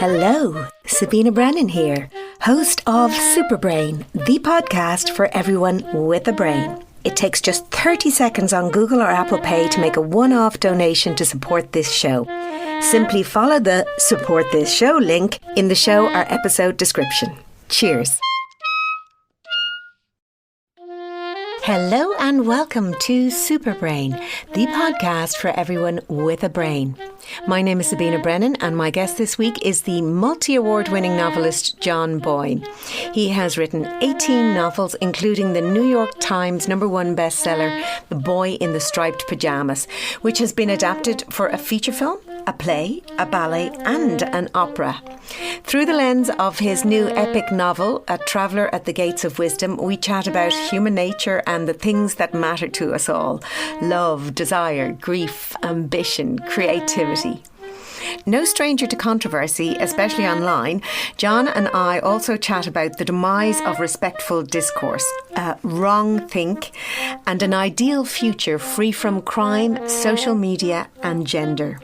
Hello, Sabina Brennan here, host of Superbrain, the podcast for everyone with a brain. It takes just 30 seconds on Google or Apple Pay to make a one-off donation to support this show. Simply follow the Support This Show link in the show or episode description. Cheers. Hello and welcome to Superbrain, the podcast for everyone with a brain. My name is Sabina Brennan and my guest this week is the multi-award winning novelist John Boyne. He has written 18 novels, including the New York Times #1 bestseller, The Boy in the Striped Pyjamas, which has been adapted for a feature film, a play, a ballet and an opera. Through the lens of his new epic novel, A Traveller at the Gates of Wisdom, we chat about human nature and the things that matter to us all. Love, desire, grief, ambition, creativity. No stranger to controversy, especially online, John and I also chat about the demise of respectful discourse, wrong think, and an ideal future free from crime, social media and gender.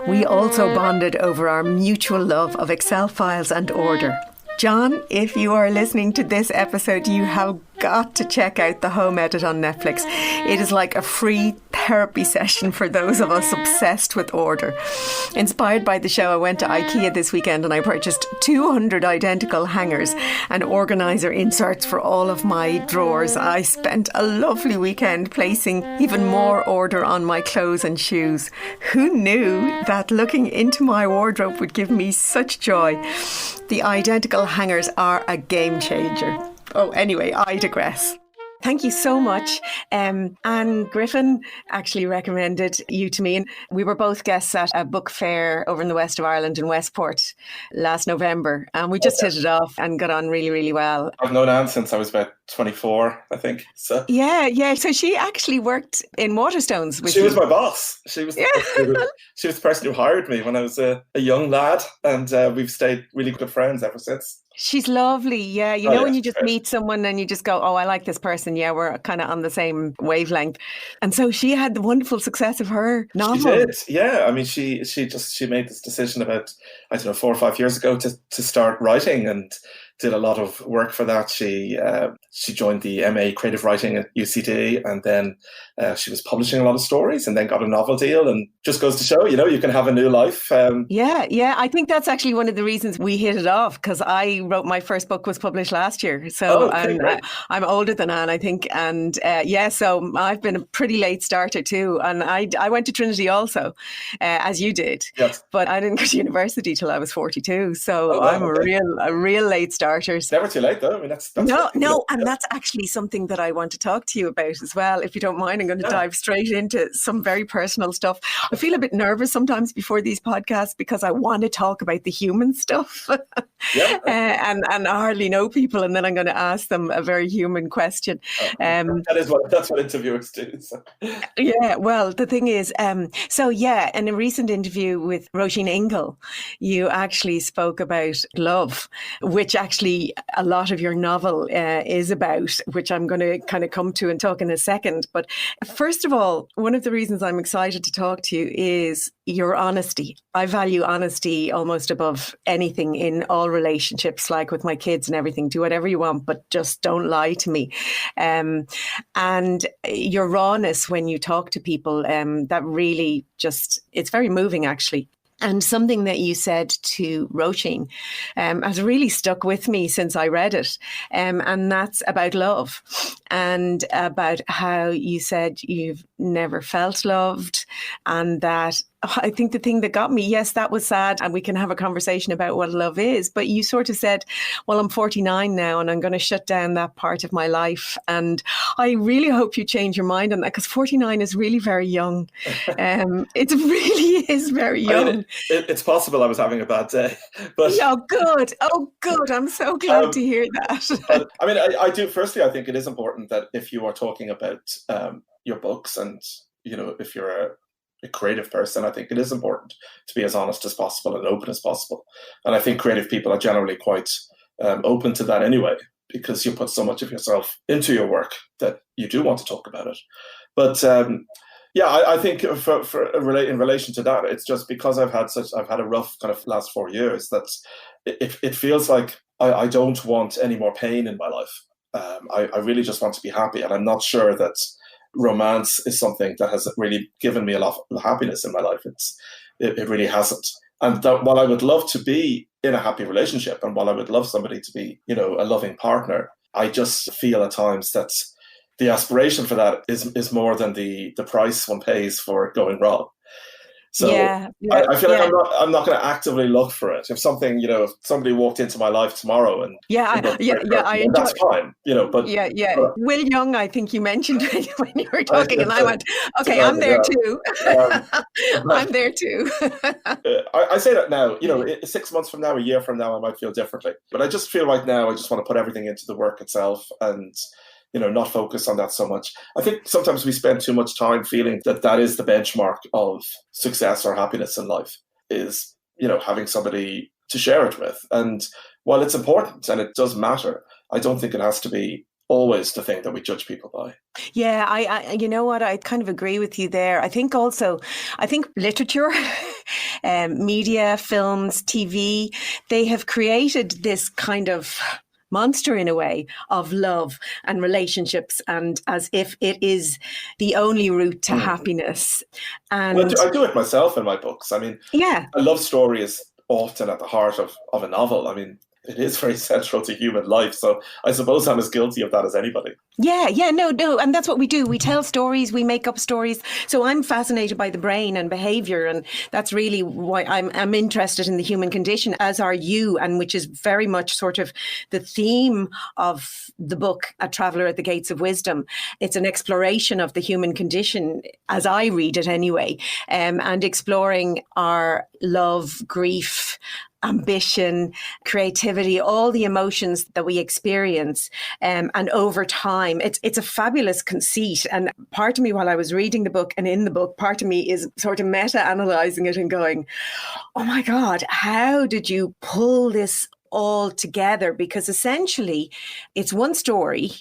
We also bonded over our mutual love of Excel files and order. John, if you are listening to this episode, you have got to check out The Home Edit on Netflix. It is like a free therapy session for those of us obsessed with order. Inspired by the show, I went to IKEA this weekend and I purchased 200 identical hangers and organiser inserts for all of my drawers. I spent a lovely weekend placing even more order on my clothes and shoes. Who knew that looking into my wardrobe would give me such joy? The identical hangers are a game changer. Oh, anyway, I digress. Thank you so much. Anne Griffin actually recommended you to me. And we were both guests at a book fair over in the west of Ireland in Westport last November. And we just hit it off and got on really, really well. I've known Anne since I was about 24, I think. So Yeah. So she actually worked in Waterstones with you. She was my boss. She was the person who hired me when I was a young lad. And we've stayed really good friends ever since. She's lovely. Yeah. You know, when you just meet someone and you just go, oh, I like this person. Yeah, we're kind of on the same wavelength. And so she had the wonderful success of her novel. She did. Yeah. I mean, she made this decision about, 4 or 5 years ago to start writing and did a lot of work for that. She joined the MA Creative Writing at UCD and then she was publishing a lot of stories and then got a novel deal, and just goes to show, you can have a new life. Yeah. I think that's actually one of the reasons we hit it off, because I wrote my first book was published last year. So I'm older than Anne, I think. And so I've been a pretty late starter too. And I went to Trinity also, as you did. Yes. But I didn't go to university till I was 42. So I'm a real late starter. It's never too late though. I mean, that's no, and that's actually something that I want to talk to you about as well. If you don't mind, I'm going to dive straight into some very personal stuff. I feel a bit nervous sometimes before these podcasts because I want to talk about the human stuff. And I hardly know people, and then I'm going to ask them a very human question. That's what interviewers do. So. Yeah, well, the thing is, in a recent interview with Roisin Ingle, you actually spoke about love, which actually a lot of your novel is about, which I'm going to kind of come to and talk in a second. But first of all, one of the reasons I'm excited to talk to you is your honesty. I value honesty almost above anything in all relationships, like with my kids and everything. Do whatever you want, but just don't lie to me. And your rawness when you talk to people, that really it's very moving, actually. And something that you said to Roisin has really stuck with me since I read it. And that's about love and about how you said you've never felt loved, and that I think the thing that got me, yes, that was sad, and we can have a conversation about what love is, but you sort of said, well, I'm 49 now and I'm going to shut down that part of my life. And I really hope you change your mind on that, because 49 is really very young. It really is very young. I mean, it's possible I was having a bad day. But Oh, good. I'm so glad to hear that. I mean, I do. Firstly, I think it is important that if you are talking about your books and, if you're a creative person, I think it is important to be as honest as possible and open as possible. And I think creative people are generally quite open to that anyway, because you put so much of yourself into your work that you do want to talk about it. But Yeah, I think in relation to that, it's just because I've had a rough kind of last 4 years that it feels like I don't want any more pain in my life. I really just want to be happy, and I'm not sure that romance is something that has really given me a lot of happiness in my life. It really hasn't. And that while I would love to be in a happy relationship, and while I would love somebody to be, a loving partner, I just feel at times that the aspiration for that is more than the price one pays for it going wrong. So Yeah, yeah, I feel like yeah. I'm not going to actively look for it. If something, if somebody walked into my life tomorrow and Yeah, it was a yeah, great yeah. person, I then enjoy. that's fine, Yeah, yeah. but Will Young, I think you mentioned when you were I talking, did, and I went, did okay, I, I'm there yeah. too. But I'm there too. I say that now, 6 months from now, a year from now, I might feel differently. But I just feel right now, I just want to put everything into the work itself and, not focus on that so much. I think sometimes we spend too much time feeling that that is the benchmark of success or happiness in life is, having somebody to share it with. And while it's important and it does matter, I don't think it has to be always the thing that we judge people by. Yeah, you know what? I kind of agree with you there. I think literature, media, films, TV, they have created this kind of monster in a way of love and relationships, and as if it is the only route to happiness. Well, And I do it myself in my books. I mean, yeah, a love story is often at the heart of a novel. I mean, it is very central to human life. So I suppose I'm as guilty of that as anybody. yeah, no. And that's what we do. We tell stories, we make up stories. So I'm fascinated by the brain and behavior. And that's really why I'm interested in the human condition, as are you, and which is very much sort of the theme of the book, A Traveller at the Gates of Wisdom. It's an exploration of the human condition, as I read it anyway, and exploring our love, grief, ambition, creativity, all the emotions that we experience. And over time, it's a fabulous conceit. And part of me, while I was reading the book and in the book, part of me is sort of meta-analysing it and going, oh my God, how did you pull this all together? Because essentially it's one story,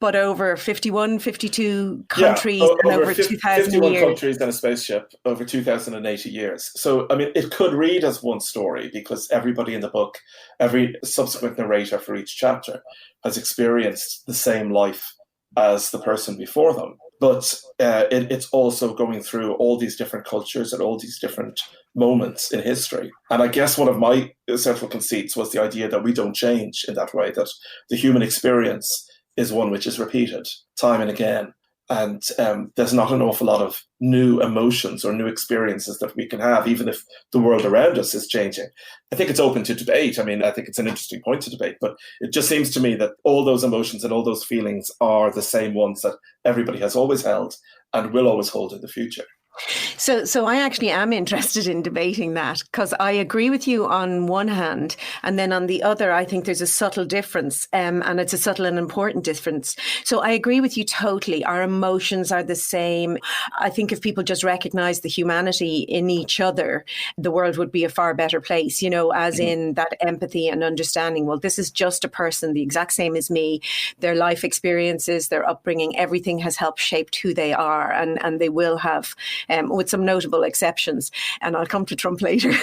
but over 51, 52 countries and over over 2,000 51 years. countries and a spaceship over 2,080 years. So, I mean, it could read as one story because everybody in the book, every subsequent narrator for each chapter has experienced the same life as the person before them. But it's also going through all these different cultures and all these different moments in history. And I guess one of my central conceits was the idea that we don't change in that way, that the human experience is one which is repeated time and again. And there's not an awful lot of new emotions or new experiences that we can have, even if the world around us is changing. I think it's open to debate. I mean, I think it's an interesting point to debate, but it just seems to me that all those emotions and all those feelings are the same ones that everybody has always held and will always hold in the future. So I actually am interested in debating that, because I agree with you on one hand, and then on the other, I think there's a subtle difference, and it's a subtle and important difference. So I agree with you totally. Our emotions are the same. I think if people just recognize the humanity in each other, the world would be a far better place, as in that empathy and understanding. Well, this is just a person the exact same as me. Their life experiences, their upbringing, everything has helped shape who they are, and they will have, with some notable exceptions. And I'll come to Trump later.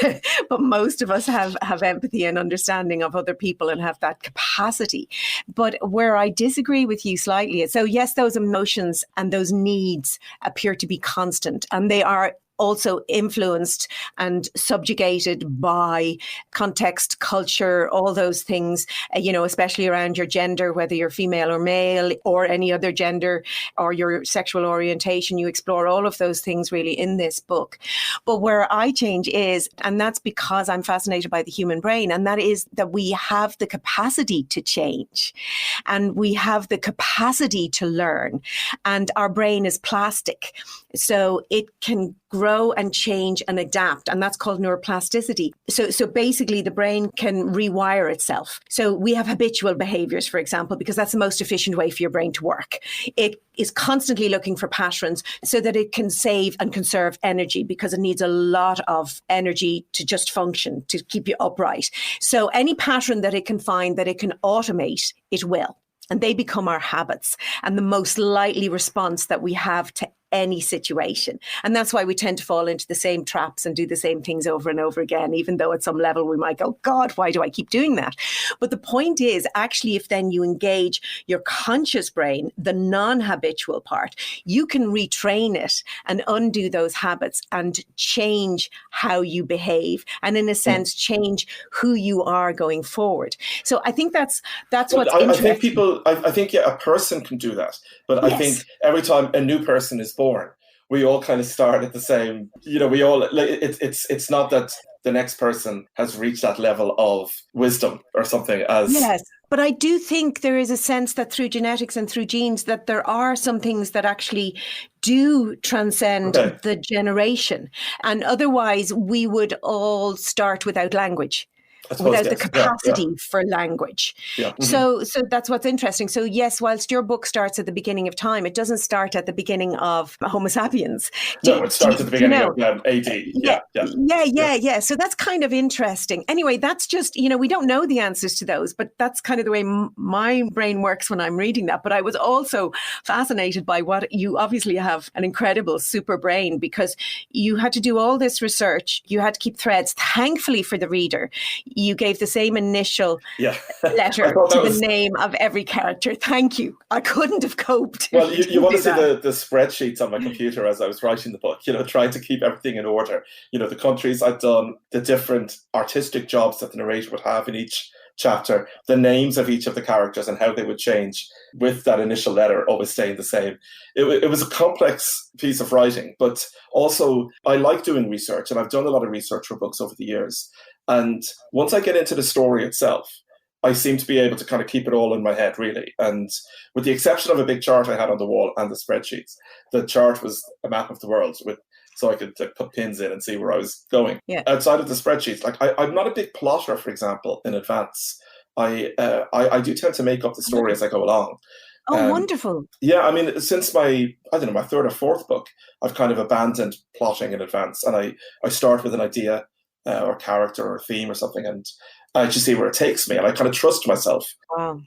But most of us have empathy and understanding of other people and have that capacity. But where I disagree with you slightly is, so yes, those emotions and those needs appear to be constant, and they are also influenced and subjugated by context, culture, all those things, especially around your gender, whether you're female or male or any other gender, or your sexual orientation. You explore all of those things really in this book. But where I change is, and that's because I'm fascinated by the human brain, and that is that we have the capacity to change and we have the capacity to learn, and our brain is plastic. So it can grow and change and adapt, and that's called neuroplasticity. So basically the brain can rewire itself. So we have habitual behaviors, for example, because that's the most efficient way for your brain to work. It is constantly looking for patterns so that it can save and conserve energy, because it needs a lot of energy to just function, to keep you upright. So any pattern that it can find that it can automate, it will. And they become our habits. And the most likely response that we have to any situation. And that's why we tend to fall into the same traps and do the same things over and over again, even though at some level we might go, God, why do I keep doing that? But the point is, actually, if then you engage your conscious brain, the non-habitual part, you can retrain it and undo those habits and change how you behave, and in a sense change who you are going forward. So I think that's what's interesting. I think a person can do that, but I think every time a new person is born, we all kind of start at the same, we all, like, it's not that the next person has reached that level of wisdom or something as... Yes, but I do think there is a sense that through genetics and through genes that there are some things that actually do transcend the generation. And otherwise we would all start without language. Without the capacity for language. Yeah. Mm-hmm. So that's what's interesting. So yes, whilst your book starts at the beginning of time, it doesn't start at the beginning of Homo sapiens. It starts at the beginning of AD. Yeah. So that's kind of interesting. Anyway, that's just, we don't know the answers to those, but that's kind of the way my brain works when I'm reading that. But I was also fascinated by what you obviously have an incredible super brain, because you had to do all this research. You had to keep threads. Thankfully for the reader, you gave the same initial letter to the name of every character. Thank you. I couldn't have coped. Well, you want to see the spreadsheets on my computer as I was writing the book, trying to keep everything in order. The countries I've done, the different artistic jobs that the narrator would have in each chapter, the names of each of the characters and how they would change with that initial letter always staying the same. It was a complex piece of writing, but also I like doing research, and I've done a lot of research for books over the years. And once I get into the story itself, I seem to be able to kind of keep it all in my head, really. And with the exception of a big chart I had on the wall and the spreadsheets, the chart was a map of the world so I could put pins in and see where I was going. Yeah. Outside of the spreadsheets, like I'm not a big plotter, for example, in advance. I do tend to make up the story as I go along. Oh, wonderful. Yeah, I mean, since my third or fourth book, I've kind of abandoned plotting in advance. And I start with an idea or character or theme or something, and I just see where it takes me. And I kind of trust myself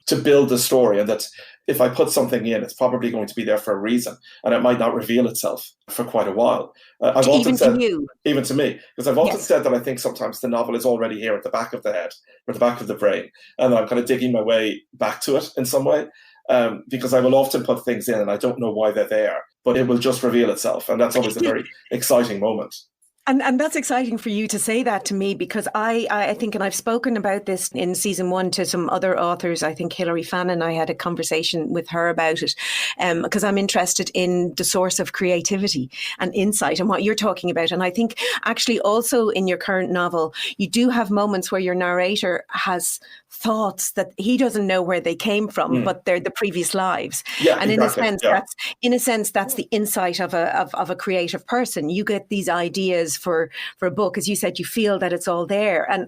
to build the story, and that if I put something in, it's probably going to be there for a reason, and it might not reveal itself for quite a while. I've often said, to you. Even to me, because I've often said that I think sometimes the novel is already here at the back of the head, or the back of the brain, and I'm kind of digging my way back to it in some way. Because I will often put things in and I don't know why they're there, but it will just reveal itself. And that's always a very exciting moment. And that's exciting for you to say that to me, because I think, and I've spoken about this in season 1 to some other authors. I think Hilary Fannin, I had a conversation with her about it, because I'm interested in the source of creativity and insight and what you're talking about. And I think actually also in your current novel, you do have moments where your narrator has thoughts that he doesn't know where they came from, but they're the previous lives. Yeah, and exactly. in a sense, that's the insight of a creative person. You get these ideas for a book, as you said, you feel that it's all there, and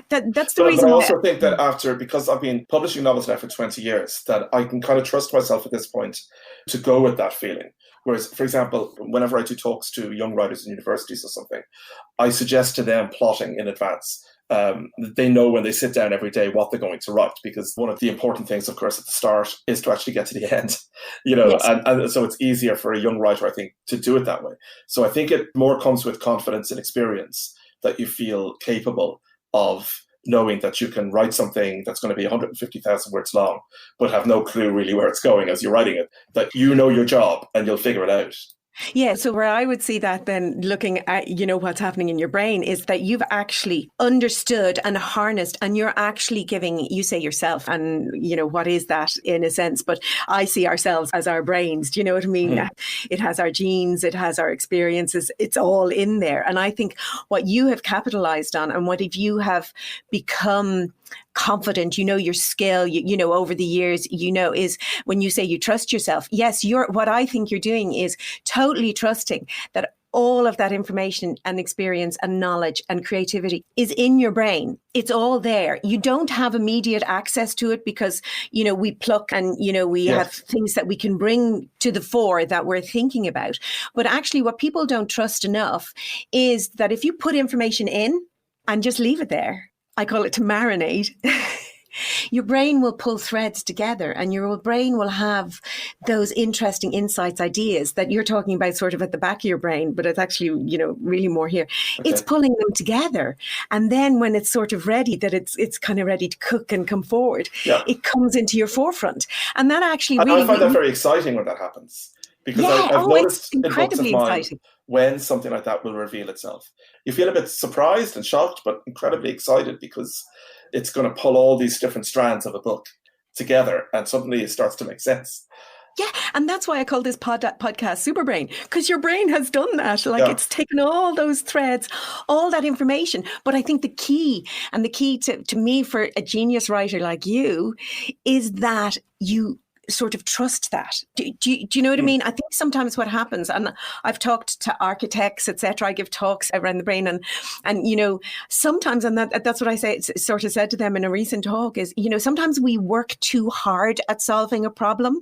that's the reason. But I also think that because I've been publishing novels now for 20 years, that I can kind of trust myself at this point to go with that feeling. Whereas, for example, whenever I do talks to young writers in universities or something, I suggest to them plotting in advance. They know when they sit down every day what they're going to write, because one of the important things, of course, at the start is to actually get to the end, Yes. and so it's easier for a young writer, I think, to do it that way. So I think it more comes with confidence and experience, that you feel capable of knowing that you can write something that's going to be 150,000 words long, but have no clue really where it's going as you're writing it, that you know your job and you'll figure it out. Yeah, so where I would see that then, looking at, what's happening in your brain, is that you've actually understood and harnessed, and you're actually giving, you say yourself, and, what is that in a sense? But I see ourselves as our brains. Do you know what I mean? It has our genes, it has our experiences, it's all in there. And I think what you have capitalized on, and what if you have become confident, your skill, over the years, is when you say you trust yourself. Yes, what I think you're doing is totally trusting that all of that information and experience and knowledge and creativity is in your brain. It's all there. You don't have immediate access to it because, we pluck and, we have things that we can bring to the fore that we're thinking about. But actually what people don't trust enough is that if you put information in and just leave it there, I call it to marinate, Your brain will pull threads together, and your brain will have those interesting insights, ideas that you're talking about sort of at the back of your brain, but it's actually, really more here. Okay. It's pulling them together. And then when it's sort of ready, that it's kind of ready to cook and come forward, it comes into your forefront. And that actually really... I find that very exciting when that happens. Because I've noticed in books of mine when something like that will reveal itself. You feel a bit surprised and shocked, but incredibly excited because it's going to pull all these different strands of a book together and suddenly it starts to make sense. Yeah, and that's why I call this podcast Super Brain, because your brain has done that. It's taken all those threads, all that information. But I think the key to me for a genius writer like you is that you sort of trust that. Do you know what I mean? I think sometimes what happens, and I've talked to architects, etc. I give talks around the brain, and sometimes, and that's what I sort of said to them in a recent talk is, sometimes we work too hard at solving a problem.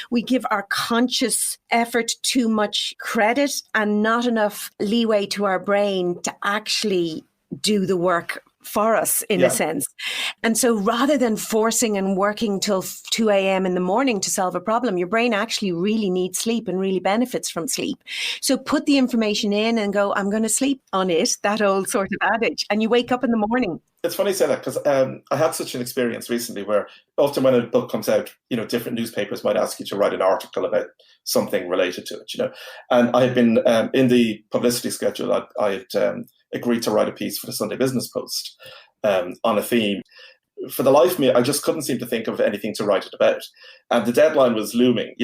We give our conscious effort too much credit and not enough leeway to our brain to actually do the work for us in a sense. And so rather than forcing and working till 2 a.m. in the morning to solve a problem, your brain actually really needs sleep and really benefits from sleep. So put the information in and go, I'm going to sleep on it, that old sort of adage. And you wake up in the morning. It's funny you say that because I had such an experience recently where often when a book comes out, different newspapers might ask you to write an article about something related to it, And I had been in the publicity schedule, I had agreed to write a piece for the Sunday Business Post on a theme. For the life of me, I just couldn't seem to think of anything to write it about. And the deadline was looming,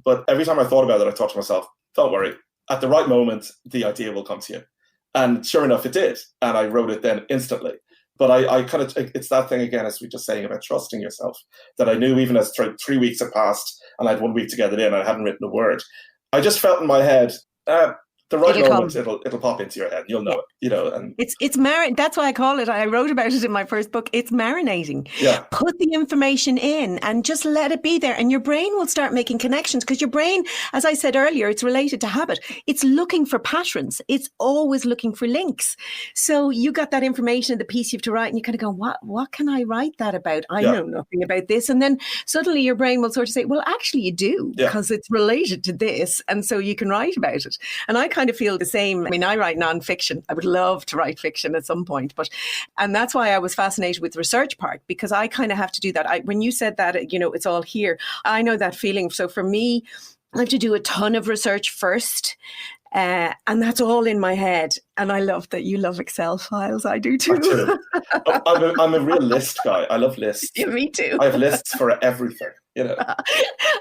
but every time I thought about it, I thought to myself, don't worry, at the right moment, the idea will come to you. And sure enough, it did. And I wrote it then instantly. But I kind of, it's that thing again, as we were just saying about trusting yourself, that I knew even as 3 weeks had passed and I had 1 week to get it in, I hadn't written a word. I just felt in my head, the right moment, it'll pop into your head and you'll know it, and it's that's why I call it, I wrote about it in my first book, it's marinating. Yeah. Put the information in and just let it be there, and your brain will start making connections, because your brain, as I said earlier, it's related to habit. It's looking for patterns. It's always looking for links. So you got that information in the piece you have to write and you kind of go, what can I write that about? I know nothing about this. And then suddenly your brain will sort of say, well, actually you do, because it's related to this. And so you can write about it. And I kind of feel the same. I mean, I write nonfiction. I would love to write fiction at some point, and that's why I was fascinated with the research part, because I kind of have to do that. When you said that, it's all here, I know that feeling. So for me, I have to do a ton of research first. And that's all in my head. And I love that you love Excel files. I do too. I'm a real list guy. I love lists. Yeah, me too. I have lists for everything.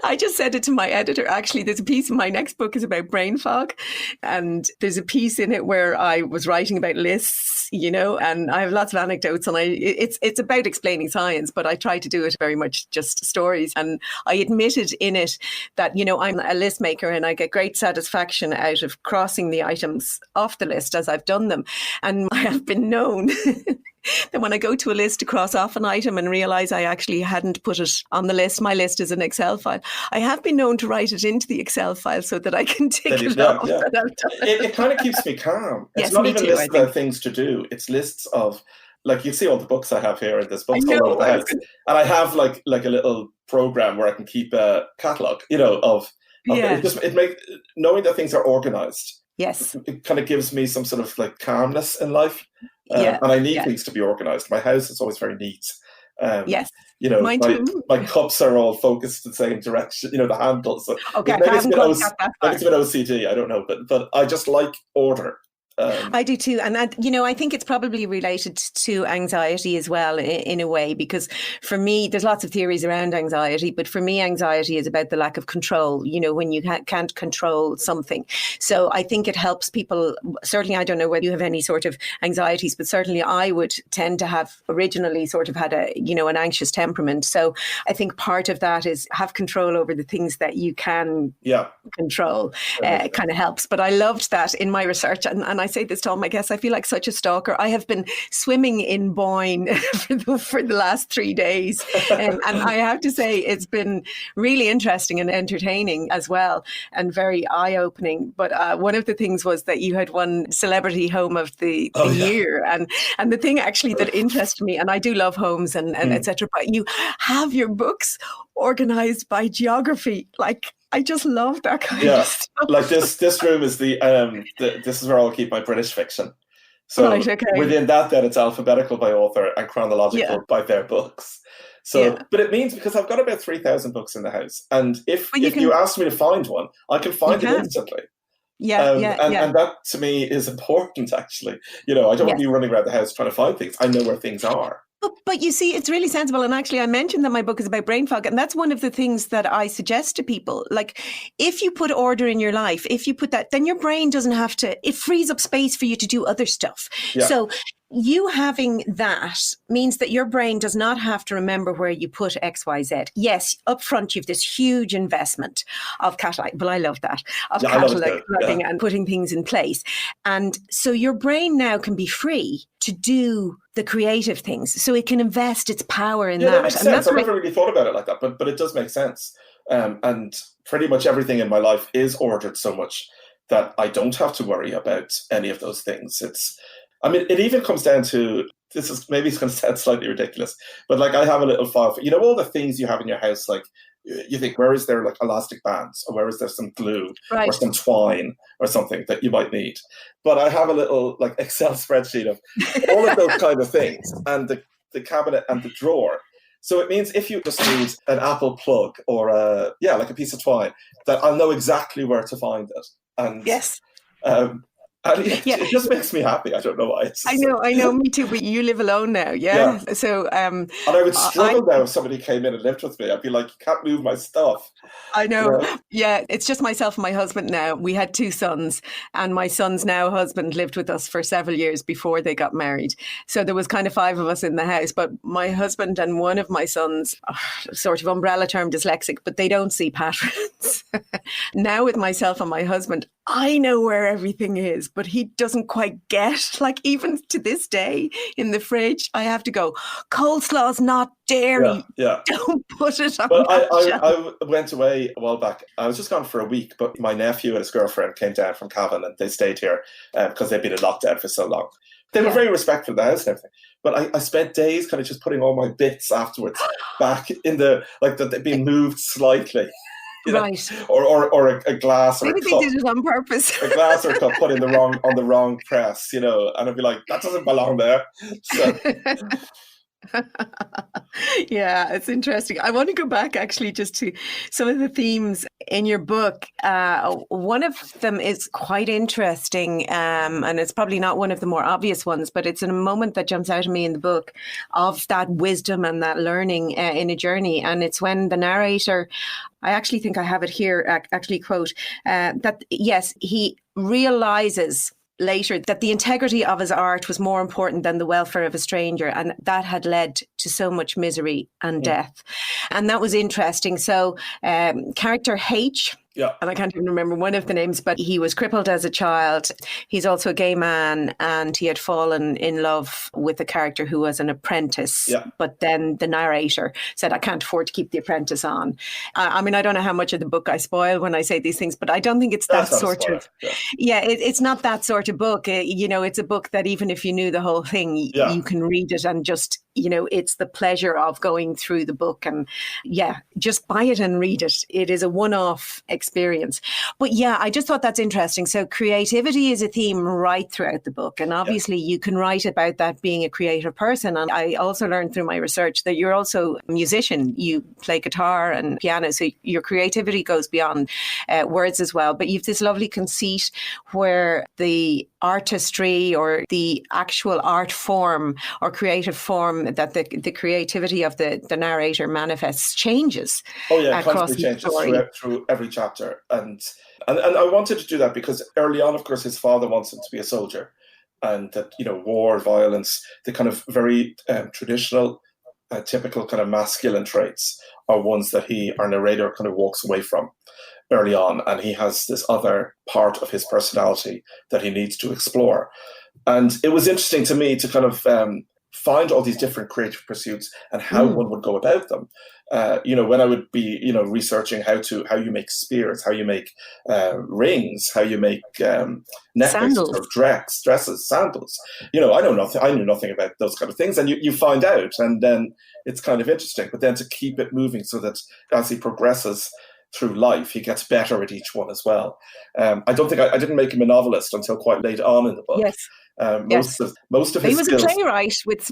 I just said it to my editor. Actually, there's a piece in my next book is about brain fog. And there's a piece in it where I was writing about lists, and I have lots of anecdotes, and it's about explaining science, but I try to do it very much just stories. And I admitted in it that, I'm a list maker and I get great satisfaction out of crossing the items off the list as I've done them. And I have been known that when I go to a list to cross off an item and realise I actually hadn't put it on the list, my list is an Excel file. I have been known to write it into the Excel file so that I can tick it off. Yeah. It kind of keeps me calm. It's not even lists of things to do. It's lists of, like, you see all the books I have here in this book all over the house. And I have like a little program where I can keep a catalogue, it makes knowing that things are organised. Yes. It kind of gives me some sort of like calmness in life. And I need things to be organised. My house is always very neat. My cups are all focused in the same direction, the handles. So okay, maybe it's a bit OCD, I don't know. But I just like order. I do too. And I think it's probably related to anxiety as well in a way, because for me, there's lots of theories around anxiety, but for me, anxiety is about the lack of control, when you can't control something. So I think it helps people. Certainly, I don't know whether you have any sort of anxieties, but certainly I would tend to have originally sort of had an anxious temperament. So I think part of that is have control over the things that you can control. Kind of helps. But I loved that in my research, and I say this to all my guests, I feel like such a stalker. I have been swimming in Boyne for the last 3 days. And I have to say, it's been really interesting and entertaining as well, and very eye-opening. But one of the things was that you had won Celebrity Home of the Year. And the thing actually that interested me, and I do love homes and etc., but you have your books organized by geography. Like, I just love that kind of stuff. Like this room is this is where I'll keep my British fiction. So right, okay. Within that, then it's alphabetical by author and chronological by their books. So, but it means, because I've got about 3,000 books in the house, and if you ask me to find one, I can find it instantly. And that to me is important, actually. I don't want to be running around the house trying to find things. I know where things are. But you see, it's really sensible. And actually, I mentioned that my book is about brain fog. And that's one of the things that I suggest to people. Like, if you put order in your life, if you put that, then your brain doesn't have to, it frees up space for you to do other stuff. Yeah. So you having that means that your brain does not have to remember where you put X, Y, Z. Yes, up front, you have this huge investment of catalog. Well, I love that. Of cataloging and putting things in place. And so your brain now can be free to do the creative things. So it can invest its power in that. That makes sense. I've never really thought about it like that, but it does make sense. And pretty much everything in my life is ordered so much that I don't have to worry about any of those things. It even comes down to, maybe it's going to sound slightly ridiculous, but like, I have a little file for, all the things you have in your house, like, you think, where is there like elastic bands, or where is there some glue or some twine or something that you might need? But I have a little like Excel spreadsheet of all of those kind of things, and the cabinet and the drawer. So it means if you just need an Apple plug or like a piece of twine, that I'll know exactly where to find it. And and it just makes me happy. I don't know why. I know, me too. But you live alone now, yeah? So, and I would struggle now if somebody came in and lived with me. I'd be like, you can't move my stuff. I know. Yeah, it's just myself and my husband now. We had 2 sons, and my son's now husband lived with us for several years before they got married. So there was kind of 5 of us in the house. But my husband and one of my sons are sort of umbrella term dyslexic, but they don't see patterns. Now with myself and my husband, I know where everything is, but he doesn't quite get, like, even to this day in the fridge, I have to go, coleslaw's not dairy. Yeah. Don't put it on. Well, I went away a while back. I was just gone for a week, but my nephew and his girlfriend came down from Cavan, and they stayed here because they'd been in lockdown for so long. They were very respectful of the house and everything. But I spent days kind of just putting all my bits afterwards back in that they'd been moved slightly. Right. Or a glass or maybe a cup. Maybe they did it on purpose. A glass or a cup put in on the wrong press, and I'd be like, that doesn't belong there. So. Yeah, it's interesting. I want to go back actually just to some of the themes in your book. One of them is quite interesting, and it's probably not one of the more obvious ones, but it's a moment that jumps out at me in the book of that wisdom and that learning in a journey. And it's when the narrator, I actually think I have it here, actually quote, that yes, he realizes later that the integrity of his art was more important than the welfare of a stranger, and that had led to so much misery and death. And that was interesting. So character H, and I can't even remember one of the names, but he was crippled as a child. He's also a gay man, and he had fallen in love with a character who was an apprentice. But then the narrator said, I can't afford to keep the apprentice on. I mean, I don't know how much of the book I spoil when I say these things, but I don't think it's that sort of... it's not that sort of book. It's a book that even if you knew the whole thing, you can read it and just... it's the pleasure of going through the book, and just buy it and read it. It is a one-off experience. But I just thought that's interesting. So creativity is a theme right throughout the book. And obviously you can write about that being a creative person. And I also learned through my research that you're also a musician. You play guitar and piano. So your creativity goes beyond words as well. But you've this lovely conceit where the artistry or the actual art form or creative form that the creativity of the narrator manifests changes. Constantly changes through every chapter. And I wanted to do that because early on, of course, his father wants him to be a soldier, and that, war, violence, the kind of very traditional, typical kind of masculine traits are ones that our narrator kind of walks away from. early on, and he has this other part of his personality that he needs to explore. And it was interesting to me to kind of find all these different creative pursuits and how one would go about them. When I would be, researching how you make spears, how you make rings, how you make necklaces or dresses, sandals. I knew nothing about those kind of things, and you find out, and then it's kind of interesting. But then to keep it moving so that as he progresses through life, he gets better at each one as well. I don't think I didn't make him a novelist until quite late on in the book. Yes. Most of his he was skills, a playwright with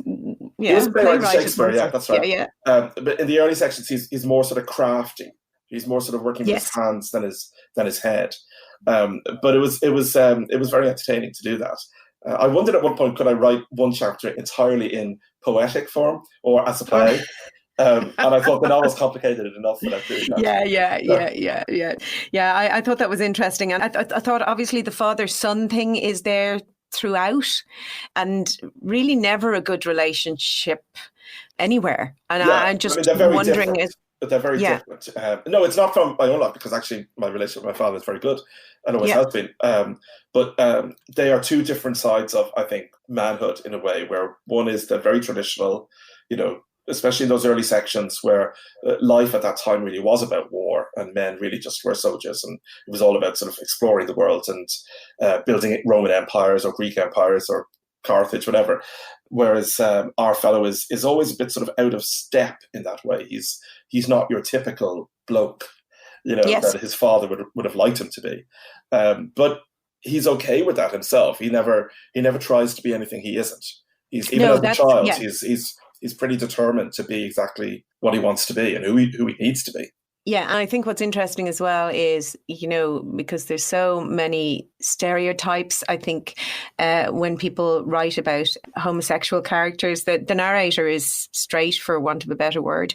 he was a playwright with Shakespeare. Yeah, that's right. Yeah. But in the early sections, he's more sort of crafty. He's more sort of working with his hands than his head. But it was very entertaining to do that. I wondered at one point, could I write one chapter entirely in poetic form or as a play? And I thought the novel's complicated enough without doing that. Yeah. I thought that was interesting. And I thought obviously the father-son thing is there throughout, and really never a good relationship anywhere. And I'm just wondering... But they're very different. No, it's not from my own life, because actually my relationship with my father is very good and always has been. But they are two different sides of, I think, manhood in a way, where one is the very traditional, especially in those early sections where life at that time really was about war, and men really just were soldiers, and it was all about sort of exploring the world and building Roman empires or Greek empires or Carthage, whatever. Whereas our fellow is always a bit sort of out of step in that way. He's not your typical bloke, that his father would have liked him to be. But he's okay with that himself. He never tries to be anything he isn't. As a child, he's pretty determined to be exactly what he wants to be and who he needs to be. Yeah, and I think what's interesting as well is, because there's so many stereotypes, I think when people write about homosexual characters, the narrator is straight, for want of a better word.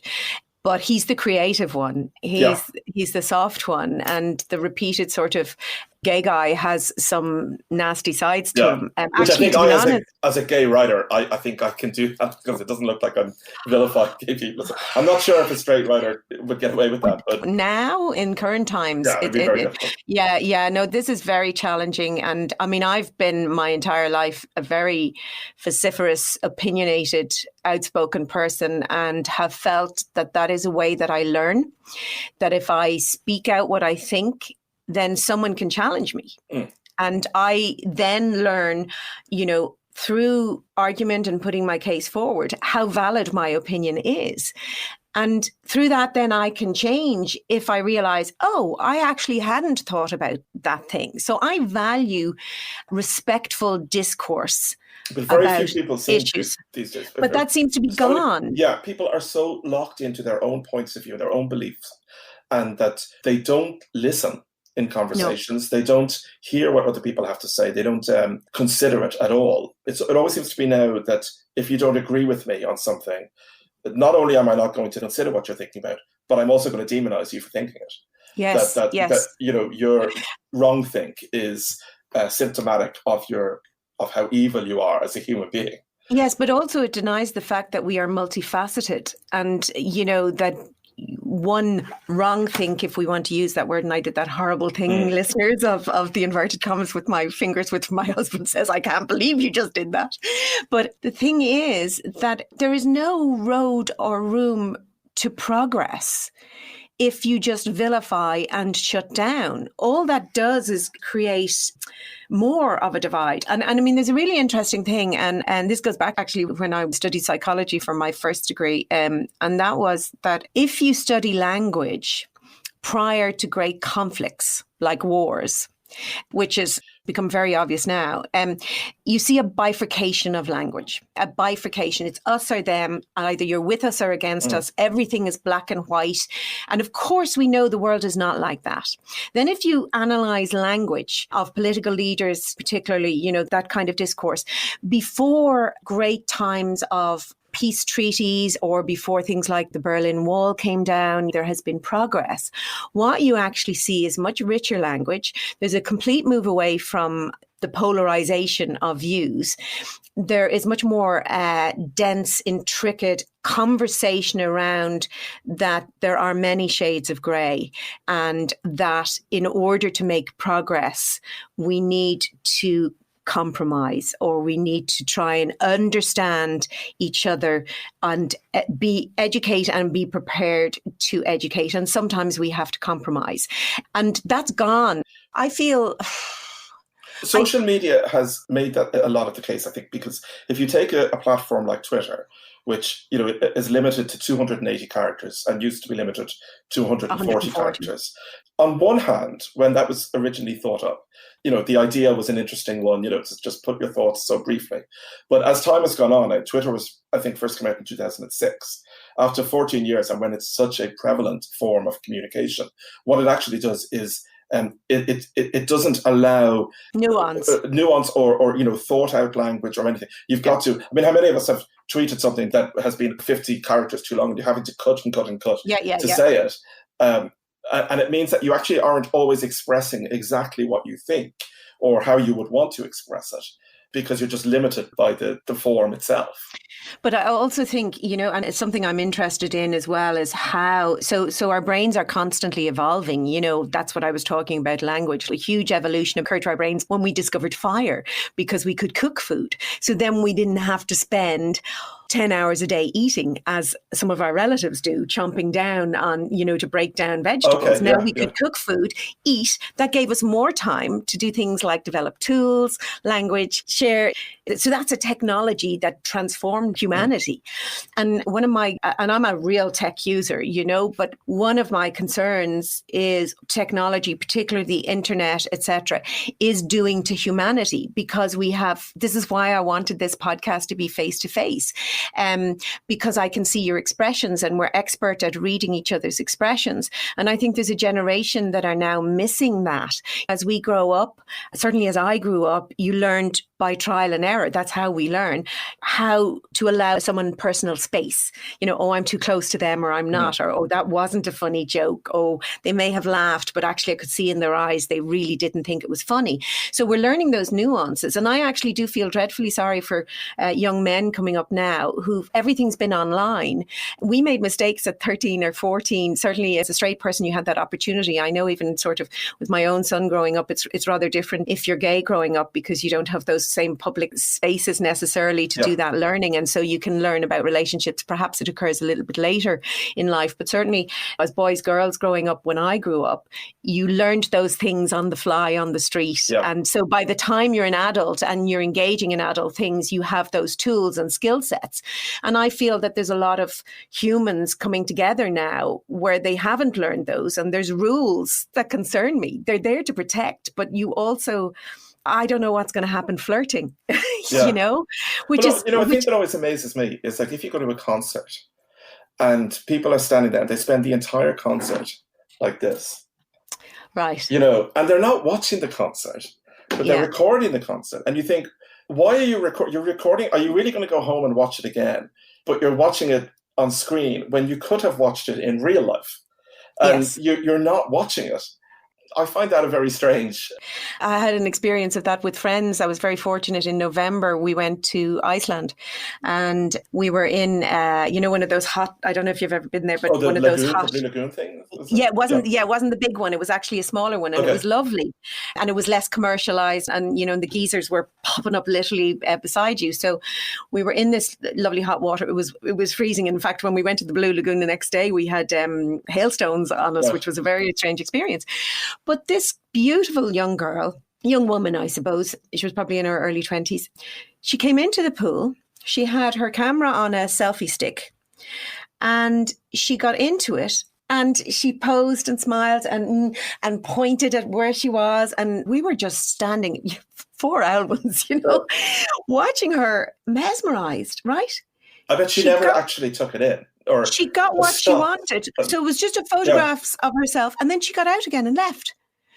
But he's the creative one. He's the soft one. And the repeated sort of gay guy has some nasty sides to him. Which actually, I think as a gay writer, I think I can do that, because it doesn't look like I'm vilifying gay people. So I'm not sure if a straight writer would get away with that. But now, in current times, this is very challenging. And I mean, I've been my entire life a very vociferous, opinionated, outspoken person, and have felt that is a way that I learn, that if I speak out what I think, then someone can challenge me. And I then learn, through argument and putting my case forward, how valid my opinion is. And through that, then I can change if I realize, I actually hadn't thought about that thing. So I value respectful discourse. But very few people seem issues. These days. But that seems to be gone. People are so locked into their own points of view, their own beliefs, and that they don't listen in conversations. No. They don't hear what other people have to say. They don't consider it at all. It always seems to be now that if you don't agree with me on something, not only am I not going to consider what you're thinking about, but I'm also going to demonize you for thinking it. Yes, that your wrong think is symptomatic of how evil you are as a human being. Yes, but also it denies the fact that we are multifaceted, and that one wrong think, if we want to use that word, and I did that horrible thing, listeners, of the inverted commas with my fingers, which my husband says, I can't believe you just did that. But the thing is that there is no road or room to progress if you just vilify and shut down. All that does is create more of a divide. And I mean, there's a really interesting thing, and this goes back actually when I studied psychology for my first degree, and that was that if you study language prior to great conflicts like wars, which has become very obvious now, you see a bifurcation of language. A bifurcation. It's us or them. Either you're with us or against us. Everything is black and white. And of course, we know the world is not like that. Then if you analyze language of political leaders, particularly, that kind of discourse, before great times of peace treaties or before things like the Berlin Wall came down, there has been progress. What you actually see is much richer language. There's a complete move away from the polarization of views, there is much more dense, intricate conversation around that there are many shades of grey, and that in order to make progress, we need to compromise, or we need to try and understand each other and educate and be prepared to educate. And sometimes we have to compromise. And that's gone. I feel... Social media has made that a lot of the case, I think, because if you take a platform like Twitter, which is limited to 280 characters and used to be limited to 140 characters. On one hand, when that was originally thought up, the idea was an interesting one, to just put your thoughts so briefly. But as time has gone on, Twitter was, I think, first came out in 2006. After 14 years, and when it's such a prevalent form of communication, what it actually does is it doesn't allow nuance or thought out language or anything. You've got to. I mean, how many of us have tweeted something that has been 50 characters too long, and you're having to cut and cut and cut to say it? And it means that you actually aren't always expressing exactly what you think or how you would want to express it, because you're just limited by the form itself. But I also think, and it's something I'm interested in as well, is how, so our brains are constantly evolving. That's what I was talking about, language. A huge evolution occurred to our brains when we discovered fire, because we could cook food. So then we didn't have to spend 10 hours a day eating, as some of our relatives do, chomping down on, to break down vegetables. Okay, now we could cook food, eat. That gave us more time to do things like develop tools, language, share. So that's a technology that transformed humanity. And and I'm a real tech user, but one of my concerns is technology, particularly the internet, etc., is doing to humanity, because this is why I wanted this podcast to be face to face. Because I can see your expressions, and we're expert at reading each other's expressions. And I think there's a generation that are now missing that. As we grow up, certainly as I grew up, you learned by trial and error. That's how we learn how to allow someone personal space. I'm too close to them, or I'm not, or that wasn't a funny joke. They may have laughed, but actually I could see in their eyes they really didn't think it was funny. So we're learning those nuances. And I actually do feel dreadfully sorry for young men coming up now who everything's been online. We made mistakes at 13 or 14. Certainly as a straight person, you had that opportunity. I know even sort of with my own son growing up, it's rather different if you're gay growing up, because you don't have those same public spaces necessarily to do that learning. And so you can learn about relationships. Perhaps it occurs a little bit later in life, but certainly as boys, girls growing up, when I grew up, you learned those things on the fly, on the street. Yeah. And so by the time you're an adult and you're engaging in adult things, you have those tools and skill sets. And I feel that there's a lot of humans coming together now where they haven't learned those, and there's rules that concern me. They're there to protect, but you also, I don't know what's going to happen flirting, which is... I think that always amazes me is like, if you go to a concert and people are standing there and they spend the entire concert like this. Right. And they're not watching the concert, but they're recording the concert. And you think, why are you you're recording? Are you really going to go home and watch it again? But you're watching it on screen when you could have watched it in real life. And you're not watching it. I find that a very strange. I had an experience of that with friends. I was very fortunate. In November, we went to Iceland, and we were in, one of those hot, I don't know if you've ever been there, but one of those hot. The lagoon thing? It wasn't the big one. It was actually a smaller one, and it was lovely, and it was less commercialized, and, the geysers were popping up literally beside you. So we were in this lovely hot water. It was freezing. In fact, when we went to the Blue Lagoon the next day, we had hailstones on us, which was a very strange experience. But this beautiful young woman, I suppose, she was probably in her early 20s. She came into the pool. She had her camera on a selfie stick, and she got into it, and she posed and smiled and pointed at where she was. And we were just standing, 4 albums, watching her mesmerized, right? I bet she never actually took it in. Or she got what she wanted. So it was just a photographs of herself, and then she got out again and left.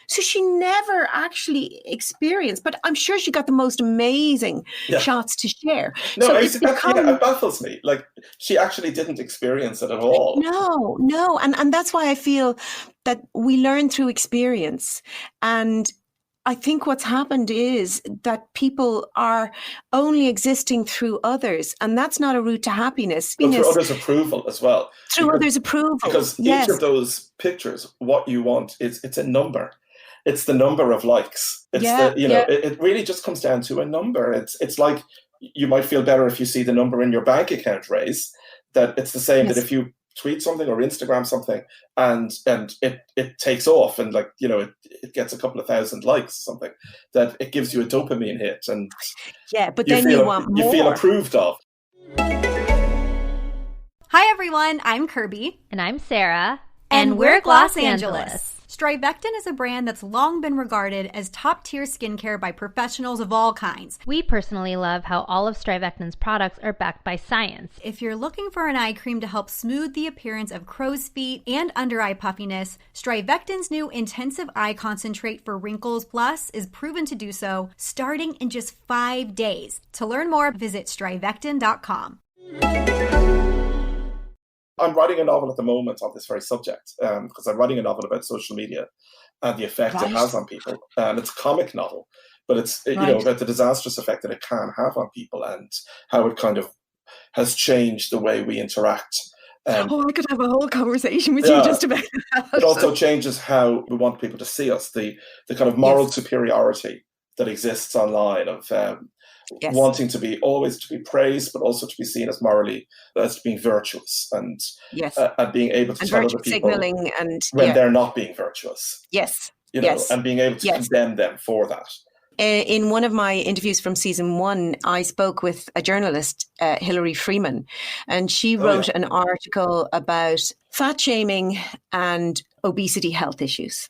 So she never actually experienced, but I'm sure she got the most amazing shots to share. No, so it baffles me. Like, she actually didn't experience it at all. No. And that's why I feel that we learn through experience. And I think what's happened is that people are only existing through others, and that's not a route to happiness. But through others' approval as well. Through others' approval. Because each of those pictures, what you want is, it's a number. It's the number of likes. It really just comes down to a number. It's like, you might feel better if you see the number in your bank account raise, that it's the same that if you tweet something or Instagram something and it takes off and it gets a couple of thousand likes or something, that it gives you a dopamine hit, and but then you want more. You feel approved of. Hi everyone, I'm Kirby. And I'm Sarah. And we're Los Angeles. Strivectin is a brand that's long been regarded as top-tier skincare by professionals of all kinds. We personally love how all of Strivectin's products are backed by science. If you're looking for an eye cream to help smooth the appearance of crow's feet and under-eye puffiness, Strivectin's new Intensive Eye Concentrate for Wrinkles Plus is proven to do so, starting in just 5 days. To learn more, visit strivectin.com. I'm writing a novel at the moment on this very subject, because I'm writing a novel about social media and the effect it has on people. And it's a comic novel, but it's about the disastrous effect that it can have on people and how it kind of has changed the way we interact. I could have a whole conversation with you just about that. It also changes how we want people to see us, the kind of moral superiority that exists online of wanting to be always to be praised, but also to be seen as morally, as being virtuous, and being able to tell other people signaling when they're not being virtuous. And being able to condemn them for that. In one of my interviews from season 1, I spoke with a journalist, Hilary Freeman, and she wrote an article about fat shaming and obesity health issues.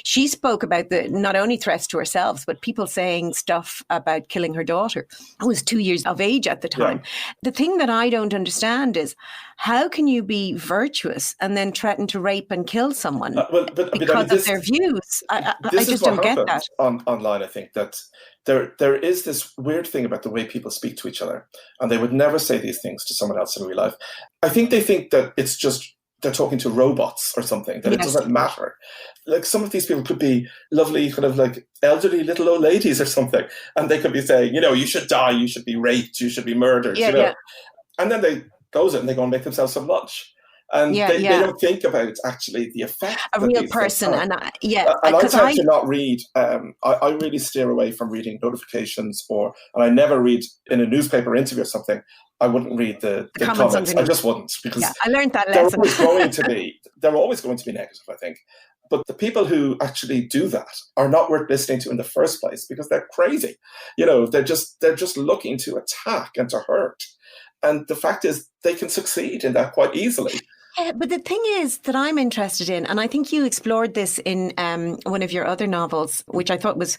She spoke about the not only threats to herself, but people saying stuff about killing her daughter, who was 2 years of age at the time. The thing that I don't understand is, how can you be virtuous and then threaten to rape and kill someone because of their views? I just don't get that. Online, I think that there is this weird thing about the way people speak to each other, and they would never say these things to someone else in real life. I think they think that it's just they're talking to robots or something, that it doesn't matter. Like, some of these people could be lovely, kind of like elderly little old ladies or something, and they could be saying, you should die, you should be raped, you should be murdered, And then they close it and they go and make themselves some lunch. And they don't think about actually the effect. A real person. And I tend to not read. I really steer away from reading notifications, and I never read in a newspaper interview or something. I wouldn't read the comments. Underneath. I just wouldn't, because I learned that lesson. They're always going to be negative, I think. But the people who actually do that are not worth listening to in the first place, because they're crazy. They're just looking to attack and to hurt. And the fact is, they can succeed in that quite easily. But the thing is that I'm interested in, and I think you explored this in one of your other novels, which I thought was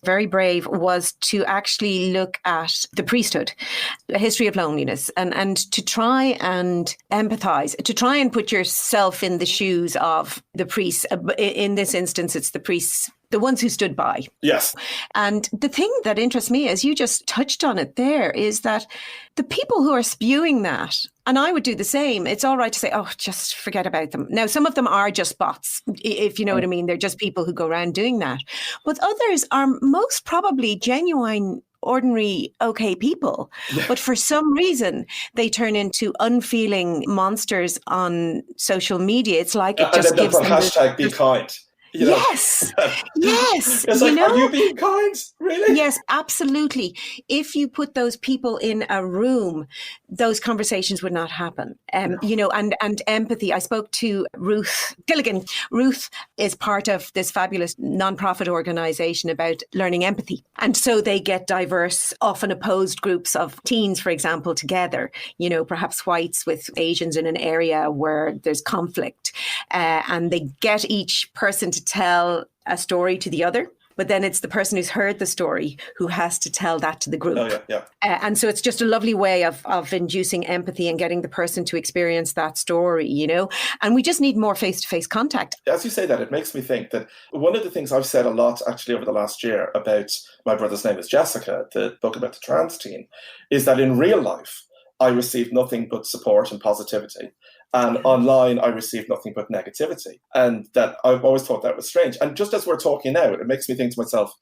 very brave, was to actually look at the priesthood, a history of loneliness, and to try and empathize, to try and put yourself in the shoes of the priests. In this instance, it's the priests, the ones who stood by. Yes. And the thing that interests me, as you just touched on it there, is that the people who are spewing that, and I would do the same, it's all right to say, just forget about them. Now, some of them are just bots, if you know what I mean. They're just people who go around doing that. But others are most probably genuine, ordinary, okay people. Yeah. But for some reason, they turn into unfeeling monsters on social media. It's like it just gives them hashtag be kind. Yes. It's like, are you being kind? Really? Yes, absolutely. If you put those people in a room, those conversations would not happen. And empathy. I spoke to Ruth Gilligan. Ruth is part of this fabulous nonprofit organization about learning empathy. And so they get diverse, often opposed groups of teens, for example, together, perhaps whites with Asians in an area where there's conflict. And they get each person to tell a story to the other, but then it's the person who's heard the story who has to tell that to the group. And so it's just a lovely way of inducing empathy and getting the person to experience that story, and we just need more face-to-face contact. As you say that, it makes me think that one of the things I've said a lot actually over the last year about My Brother's Name is Jessica, the book about the trans teen, is that in real life, I received nothing but support and positivity. And online, I received nothing but negativity. And that I've always thought that was strange. And just as we're talking now, it makes me think to myself,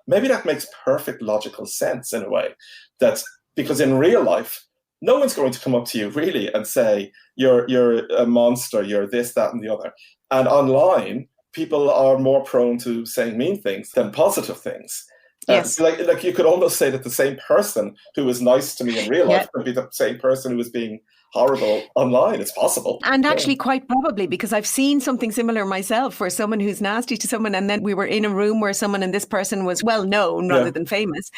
maybe that makes perfect logical sense in a way. That because in real life, no one's going to come up to you really and say, you're a monster, you're this, that, and the other. And online, people are more prone to saying mean things than positive things. Yes. Like you could almost say that the same person who was nice to me in real life could be the same person who was being horrible online. It's possible. And actually quite probably, because I've seen something similar myself where someone who's nasty to someone, and then we were in a room where someone, and this person was well known rather than famous,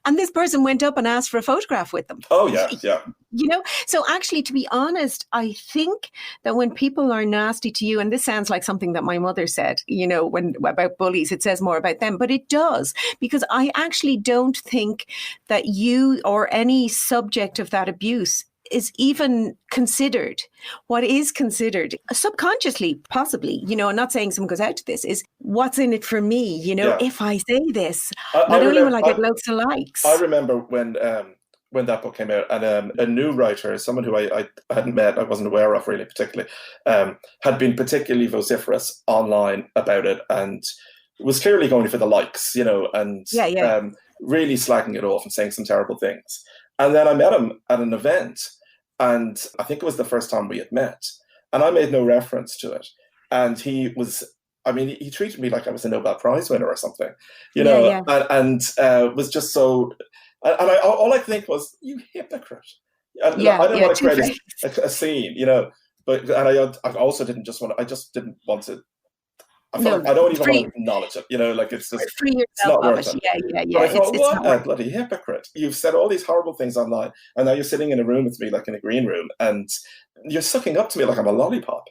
and this person went up and asked for a photograph with them. Oh yeah. You know, so actually, to be honest, I think that when people are nasty to you, and this sounds like something that my mother said, you know, when about bullies, it says more about them, but it does, because I actually don't think that you or any subject of that abuse is even considered. What is considered subconsciously, possibly, you know, I'm not saying someone goes out to this, is what's in it for me, you know, if I say this, not only will I get loads of likes. I remember when that book came out, and a new writer, someone who I hadn't met, I wasn't aware of really particularly, had been particularly vociferous online about it and was clearly going for the likes, you know, and really slagging it off and saying some terrible things. And then I met him at an event, and I think it was the first time we had met, and I made no reference to it. And he treated me like I was a Nobel Prize winner or something, you know, and was just so, and all I could think was, you hypocrite. I didn't want to create a scene, you know, and I also didn't want to, I don't even want to acknowledge it, you know, like it's just free yourself, it's not worth it. Yeah. But I thought, what a bloody hypocrite. You've said all these horrible things online, and now you're sitting in a room with me, like in a green room, and you're sucking up to me like I'm a lollipop.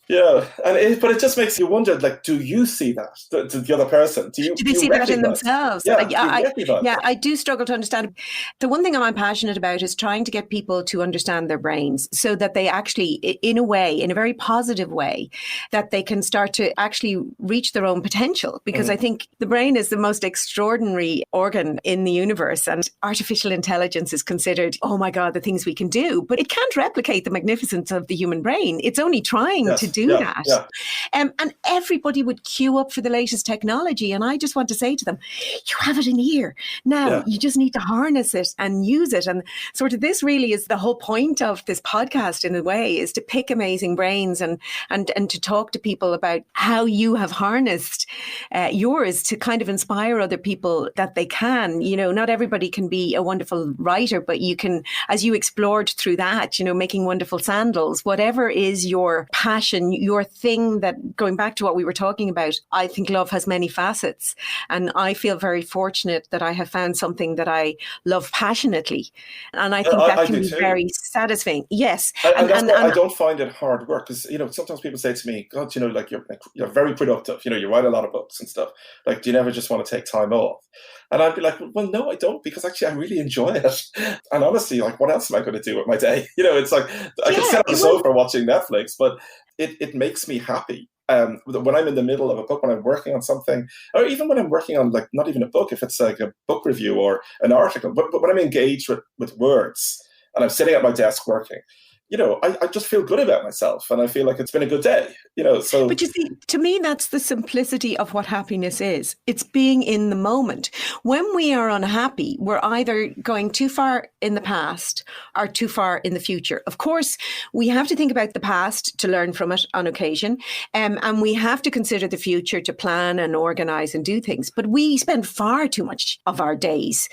Yeah, but it just makes you wonder, like, do you see that, the other person? Do they see that in themselves? Yeah, I do struggle to understand. The one thing I'm passionate about is trying to get people to understand their brains so that they actually, in a way, in a very positive way, that they can start to actually reach their own potential. Because I think the brain is the most extraordinary organ in the universe, and artificial intelligence is considered, oh my God, the things we can do. But it can't replicate the magnificence of the human brain. It's only trying to do that. Yeah. And everybody would queue up for the latest technology. And I just want to say to them, you have it in here. Now you just need to harness it and use it. And sort of this really is the whole point of this podcast, in a way, is to pick amazing brains and to talk to people about how you have harnessed yours to kind of inspire other people that they can. You know, not everybody can be a wonderful writer, but you can, as you explored through that, you know, making wonderful sandals, whatever is your passion, your thing, that going back to what we were talking about, I think love has many facets. And I feel very fortunate that I have found something that I love passionately. And I think that can be very satisfying. Yes. And that's why I don't find it hard work. Because, you know, sometimes people say to me, God, you know, like you're very productive. You know, you write a lot of books and stuff. Like, do you never just want to take time off? And I'd be like, well, no, I don't, because actually I really enjoy it. And honestly, like, what else am I going to do with my day? You know, it's like, I can sit on the sofa watching Netflix, but it makes me happy. When I'm in the middle of a book, when I'm working on something, or even when I'm working on, like, not even a book, if it's like a book review or an article, but when I'm engaged with words and I'm sitting at my desk working, you know, I just feel good about myself, and I feel like it's been a good day, you know, so. But you see, to me, that's the simplicity of what happiness is. It's being in the moment. When we are unhappy, we're either going too far in the past or too far in the future. Of course, we have to think about the past to learn from it on occasion. And we have to consider the future to plan and organize and do things. But we spend far too much of our days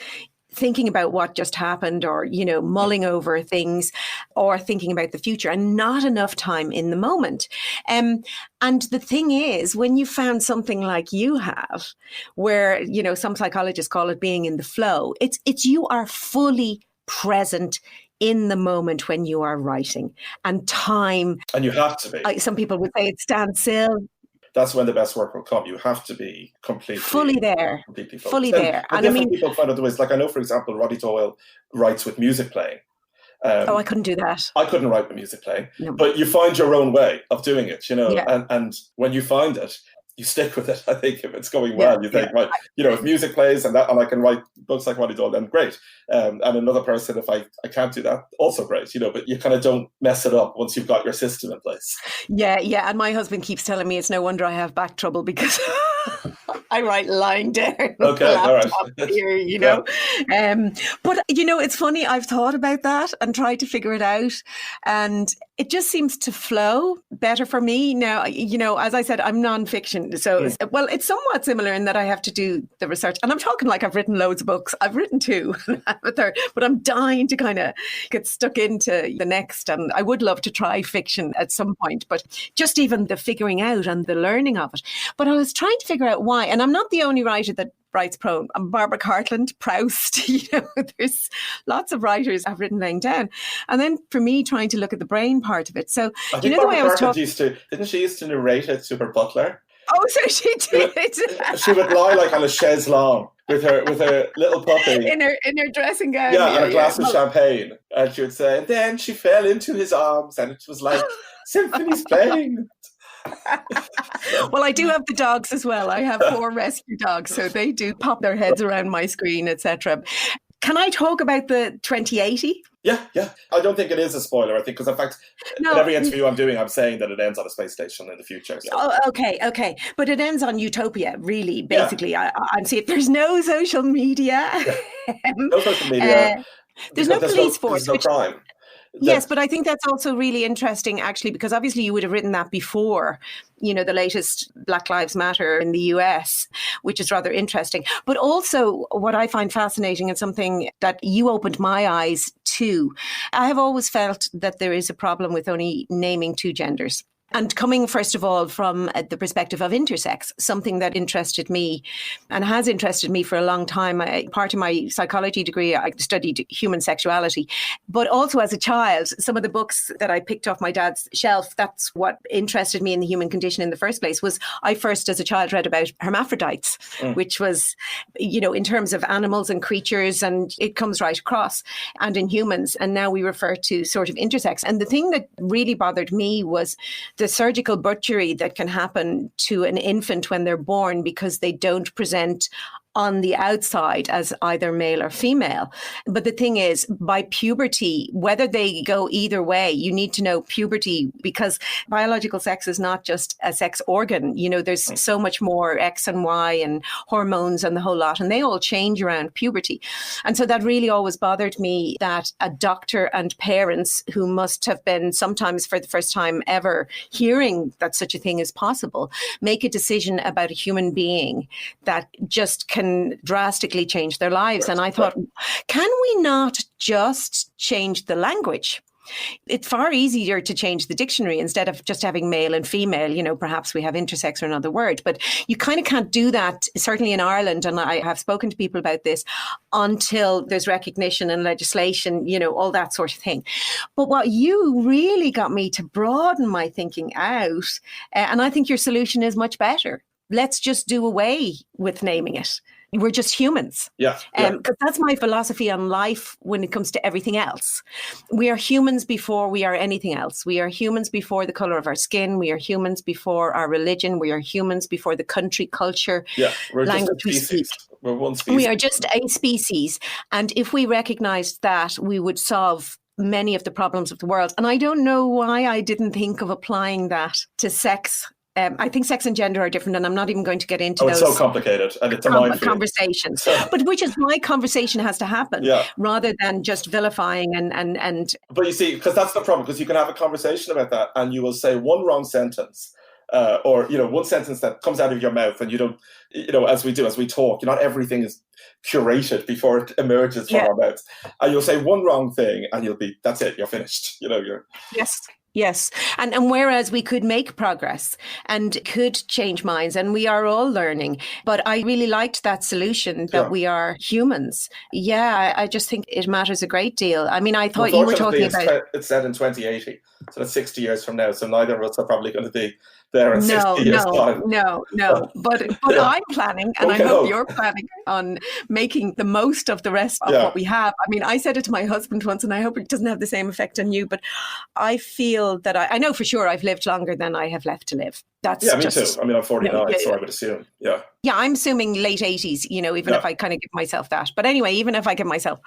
thinking about what just happened, or, you know, mulling over things, or thinking about the future, and not enough time in the moment. And the thing is, when you found something like you have, where, you know, some psychologists call it being in the flow, it's you are fully present in the moment when you are writing, and time. And you have to be. Some people would say it stands still. That's when the best work will come. You have to be fully there. And I mean, people find other ways. Like, I know, for example, Roddy Doyle writes with music playing. I couldn't do that. I couldn't write with music playing. No. But you find your own way of doing it, you know. Yeah. And when you find it, you stick with it. I think if it's going well, you think, right, if music plays and I can write books like Ronnie Doyle, then great. And another person, if I can't do that, also great, but you kind of don't mess it up once you've got your system in place. Yeah. And my husband keeps telling me it's no wonder I have back trouble because I write lying down. Okay, all right. Here, but it's funny. I've thought about that and tried to figure it out, and it just seems to flow better for me now. As I said, I'm non-fiction, so it's somewhat similar in that I have to do the research, and I'm talking like I've written loads of books. I've written 2, a third, but I'm dying to kind of get stuck into the next, and I would love to try fiction at some point. But just even the figuring out and the learning of it. But I was trying to figure out why, and I'm not the only writer that writes prose. Barbara Cartland, Proust, there's lots of writers I've written laying down. And then for me, trying to look at the brain part of it. So, I think the way I was talking... didn't she used to narrate it to her butler? Oh, so she did. She would lie like on a chaise longue with her little puppy. In her dressing gown. Yeah, and a glass of champagne. And she would say, and then she fell into his arms and it was like symphonies playing. Well, I do have the dogs as well. I have 4 rescue dogs, so they do pop their heads around my screen, etc. Can I talk about the 2080? Yeah. I don't think it is a spoiler. I think because in fact, in every interview I'm doing, I'm saying that it ends on a space station in the future. So. Oh, okay. But it ends on utopia, really, basically. Yeah. I'm seeing there's no social media. Yeah. No social media. There's no police force. There's no crime. Yes, but I think that's also really interesting, actually, because obviously you would have written that before, the latest Black Lives Matter in the US, which is rather interesting. But also what I find fascinating and something that you opened my eyes to, I have always felt that there is a problem with only naming 2 genders. And coming, first of all, from the perspective of intersex, something that interested me and has interested me for a long time. Part of my psychology degree, I studied human sexuality. But also as a child, some of the books that I picked off my dad's shelf, that's what interested me in the human condition in the first place, was I first as a child read about hermaphrodites, which was, in terms of animals and creatures, and it comes right across, and in humans. And now we refer to sort of intersex. And the thing that really bothered me was the surgical butchery that can happen to an infant when they're born because they don't present on the outside as either male or female. But the thing is, by puberty, whether they go either way, you need to know puberty, because biological sex is not just a sex organ. There's so much more X and Y and hormones and the whole lot, and they all change around puberty. And so that really always bothered me, that a doctor and parents who must have been sometimes for the first time ever hearing that such a thing is possible, make a decision about a human being that just can drastically change their lives. And I thought, can we not just change the language? It's far easier to change the dictionary instead of just having male and female. Perhaps we have intersex or another word, but you kind of can't do that, certainly in Ireland. And I have spoken to people about this, until there's recognition and legislation, all that sort of thing. But what you really got me to broaden my thinking out, and I think your solution is much better. Let's just do away with naming it. We're just humans. Yeah. Because that's my philosophy on life when it comes to everything else. We are humans before we are anything else. We are humans before the color of our skin. We are humans before our religion. We are humans before the country, culture, language we speak. We're one species. We are just a species. And if we recognized that, we would solve many of the problems of the world. And I don't know why I didn't think of applying that to sex. I think sex and gender are different, and I'm not even going to get into those. It's so complicated, and it's a minefield. Conversations. But which is why conversation has to happen, rather than just vilifying and. But you see, because that's the problem, because you can have a conversation about that, and you will say one wrong sentence, or one sentence that comes out of your mouth, and you don't, as we talk, not everything is curated before it emerges from our mouths, and you'll say one wrong thing, and that's it, you're finished. You're. Yes. And whereas we could make progress and could change minds, and we are all learning, but I really liked that solution that we are humans. Yeah, I just think it matters a great deal. I mean, I thought you were talking about... It's set in 2080, so that's 60 years from now, so neither of us are probably going to be there in 60 years' time. No. But I'm planning, and I hope you're planning on making the most of the rest of what we have. I mean, I said it to my husband once, and I hope it doesn't have the same effect on you, but I feel feel that I know for sure I've lived longer than I have left to live. That's me too. I mean, I'm 49, so I would assume. Yeah, I'm assuming late 80s, even if I kind of give myself that. But anyway, even if I give myself,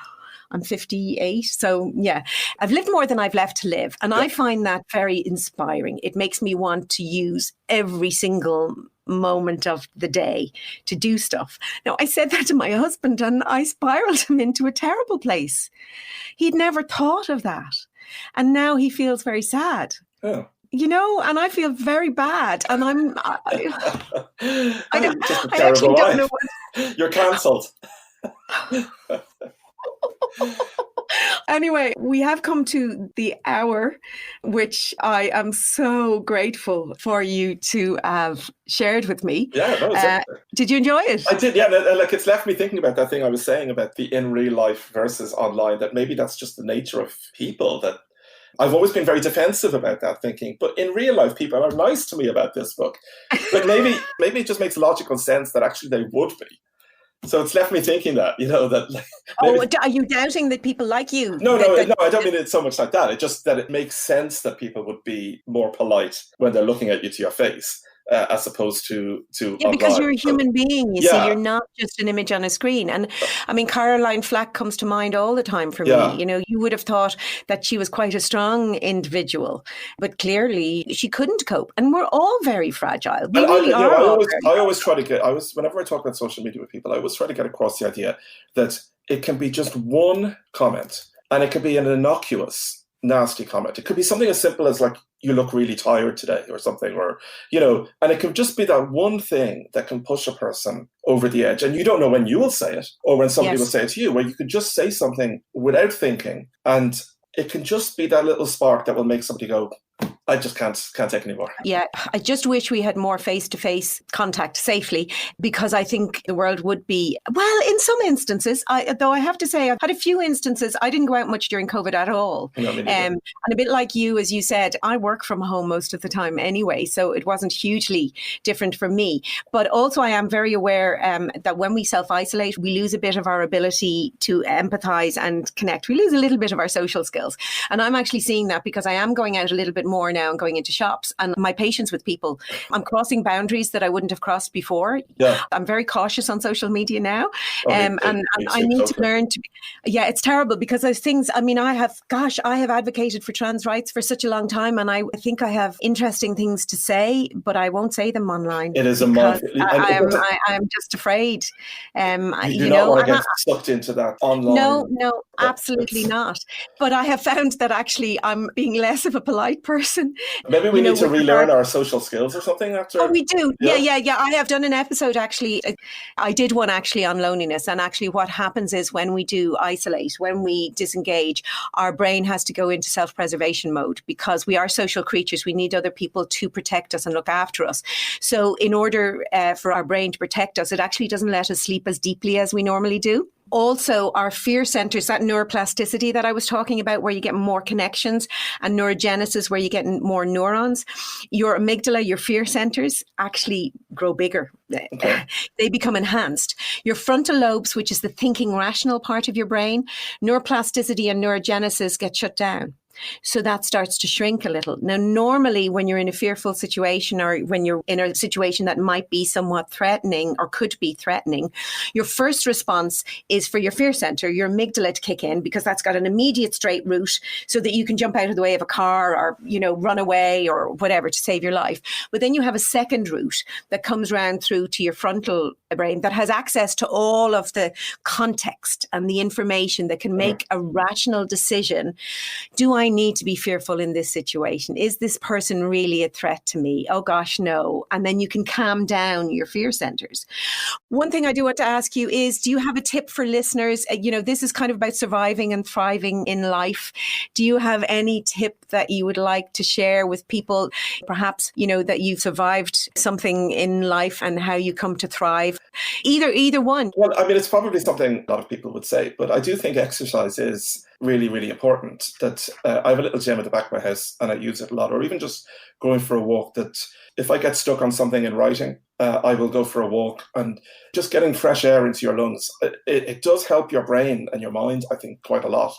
I'm 58. So yeah, I've lived more than I've left to live. And I find that very inspiring. It makes me want to use every single moment of the day to do stuff. Now, I said that to my husband and I spiraled him into a terrible place. He'd never thought of that. And now he feels very sad. Oh. And I feel very bad. And I actually don't know what... You're cancelled. Anyway, we have come to the hour, which I am so grateful for you to have shared with me. Yeah, that was it. Did you enjoy it? I did, yeah. Like, it's left me thinking about that thing I was saying about the in real life versus online, that maybe that's just the nature of people, that I've always been very defensive about that, thinking, but in real life, people are nice to me about this book. But maybe it just makes logical sense that actually they would be. So it's left me thinking that, that... Like, maybe... are you doubting that people like you? No, I don't mean it so much like that. It's just that it makes sense that people would be more polite when they're looking at you to your face. As opposed to online. Because you're a human being, you see, you're not just an image on a screen. And I mean, Caroline Flack comes to mind all the time for me. You would have thought that she was quite a strong individual, but clearly she couldn't cope. And we're all very fragile. We really are. I always try to get, whenever I talk about social media with people, I always try to get across the idea that it can be just one comment, and it could be an innocuous, nasty comment. It could be something as simple as like, you look really tired today or something, or, and it can just be that one thing that can push a person over the edge. And you don't know when you will say it or when somebody will say it to you, where you could just say something without thinking. And it can just be that little spark that will make somebody go, I just can't take anymore. Yeah, I just wish we had more face-to-face contact safely, because I think the world would be, well, in some instances, though I have to say I've had a few instances, I didn't go out much during COVID at all. No, and a bit like you, as you said, I work from home most of the time anyway, so it wasn't hugely different for me. But also I am very aware that when we self-isolate, we lose a bit of our ability to empathise and connect. We lose a little bit of our social skills. And I'm actually seeing that because I am going out a little bit more now and going into shops, and my patience with people. I'm crossing boundaries that I wouldn't have crossed before. Yeah. I'm very cautious on social media now. And I need to learn to be, it's terrible because there's things, I mean, I have advocated for trans rights for such a long time, and I think I have interesting things to say, but I won't say them online. It is I'm just afraid. You do not want to get sucked into that online. No, absolutely not. But I have found that actually I'm being less of a polite person. Maybe we need to relearn our social skills or something after. Oh, we do. Yeah. I have done an episode actually. I did one actually on loneliness, and actually what happens is when we do isolate, when we disengage, our brain has to go into self-preservation mode because we are social creatures. We need other people to protect us and look after us. So in order for our brain to protect us, it actually doesn't let us sleep as deeply as we normally do. Also, our fear centers, that neuroplasticity that I was talking about, where you get more connections, and neurogenesis, where you get more neurons, your amygdala, your fear centers, actually grow bigger. Okay. They become enhanced. Your frontal lobes, which is the thinking rational part of your brain, neuroplasticity and neurogenesis get shut down. So that starts to shrink a little. Now, normally when you're in a fearful situation, or when you're in a situation that might be somewhat threatening or could be threatening, your first response is for your fear center, your amygdala, to kick in, because that's got an immediate straight route so that you can jump out of the way of a car or, run away or whatever to save your life. But then you have a second route that comes around through to your frontal brain that has access to all of the context and the information that can make a rational decision. Do I need to be fearful in this situation? Is this person really a threat to me? Oh gosh, no. And then you can calm down your fear centers. One thing I do want to ask you is, do you have a tip for listeners? This is kind of about surviving and thriving in life. Do you have any tip that you would like to share with people, perhaps, that you've survived something in life and how you come to thrive? Either one. Well, I mean, it's probably something a lot of people would say, but I do think exercise is really, really important. That I have a little gym at the back of my house and I use it a lot, or even just going for a walk, that if I get stuck on something in writing, I will go for a walk, and just getting fresh air into your lungs. It does help your brain and your mind, I think, quite a lot.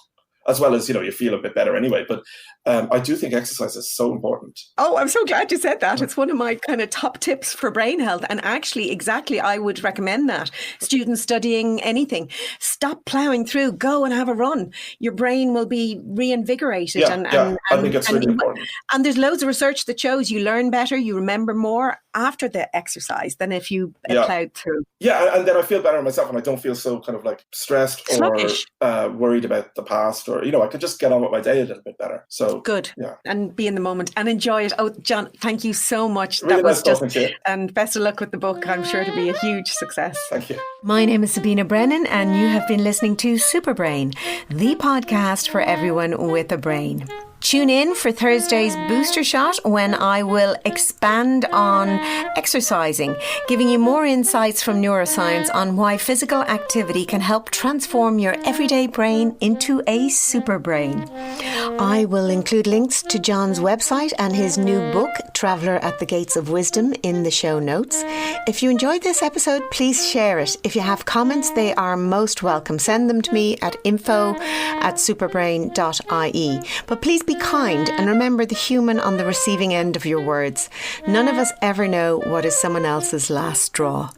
as well as, you feel a bit better anyway. But I do think exercise is so important. Oh, I'm so glad you said that. It's one of my kind of top tips for brain health. And actually, exactly, I would recommend that. Students studying anything, stop ploughing through, go and have a run. Your brain will be reinvigorated. I think it's really important. And there's loads of research that shows you learn better, you remember more after the exercise than if you ploughed through. Yeah, and then I feel better myself, and I don't feel so kind of like stressed sluggish, or worried about the past, or, I could just get on with my day a little bit better. So good. Yeah. And be in the moment and enjoy it. Oh, John, thank you so much. Really that was nice talking to you. And best of luck with the book. I'm sure it'll be a huge success. Thank you. My name is Sabina Brennan, and you have been listening to Superbrain, the podcast for everyone with a brain. Tune in for Thursday's booster shot when I will expand on exercising, giving you more insights from neuroscience on why physical activity can help transform your everyday brain into a super brain. I will include links to John's website and his new book, Traveller at the Gates of Wisdom, in the show notes. If you enjoyed this episode, please share it. If you have comments, they are most welcome. Send them to me at info@superbrain.ie. But please be kind and remember the human on the receiving end of your words. None of us ever know what is someone else's last straw.